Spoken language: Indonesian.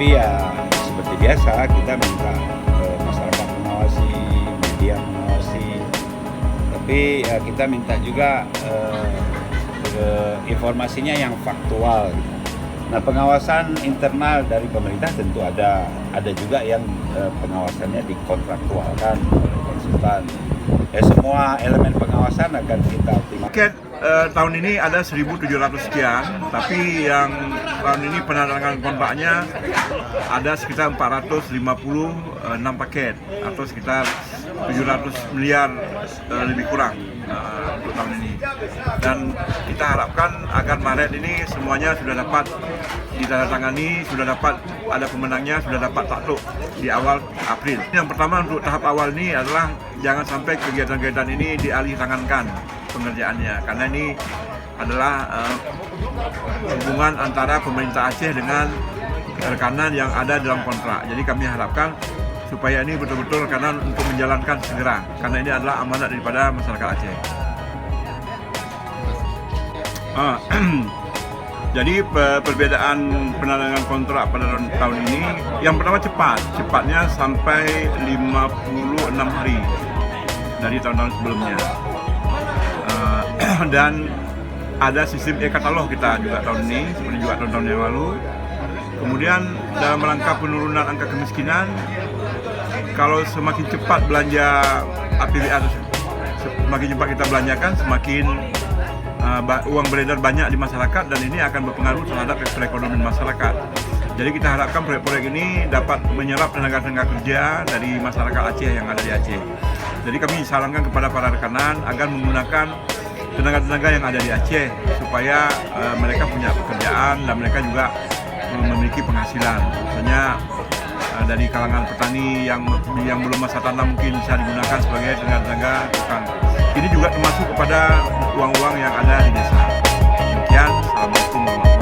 Tapi ya seperti biasa kita minta masyarakat mengawasi, media mengawasi. Tapi ya kita minta juga informasinya yang faktual. Nah, pengawasan internal dari pemerintah tentu ada juga yang pengawasannya dikontraktualkan oleh konsultan. Semua elemen pengawasan akan kita optimalkan. Paket tahun ini ada 1.700 sekian, tapi yang tahun ini penandatangan kontraknya ada sekitar 456 paket atau sekitar 700 miliar lebih kurang untuk tahun ini. Dan kita harapkan agar Maret ini semuanya sudah dapat ditandatangani, sudah dapat ada pemenangnya, sudah dapat takluk di awal April. Yang pertama untuk tahap awal ini adalah jangan sampai kegiatan-kegiatan ini dialih tangankan pengerjaannya, karena ini adalah hubungan antara pemerintah Aceh dengan rekanan yang ada dalam kontrak. Jadi kami harapkan supaya ini betul-betul rekanan untuk menjalankan segera, karena ini adalah amanat daripada masyarakat Aceh. Jadi perbedaan penandatangan kontrak pada tahun ini, yang pertama cepatnya sampai 56 hari dari tahun-tahun sebelumnya. Dan ada sistem e-katalog kita juga tahun ini, seperti juga tahun-tahun yang lalu. Kemudian dalam rangka penurunan angka kemiskinan, kalau semakin cepat belanja APBA, semakin cepat kita belanjakan, semakin uang beredar banyak di masyarakat, dan ini akan berpengaruh terhadap perekonomian masyarakat. Jadi kita harapkan proyek-proyek ini dapat menyerap tenaga-tenaga kerja dari masyarakat Aceh yang ada di Aceh. Jadi kami sarankan kepada para rekanan agar menggunakan tenaga-tenaga yang ada di Aceh supaya mereka punya pekerjaan dan mereka juga memiliki penghasilan. Misalnya dari kalangan petani yang belum masa tanam mungkin bisa digunakan sebagai tenaga-tenaga tukang. Ini juga termasuk kepada uang-uang yang ada di desa. Demikian, assalamualaikum warahmatullahi wabarakatuh.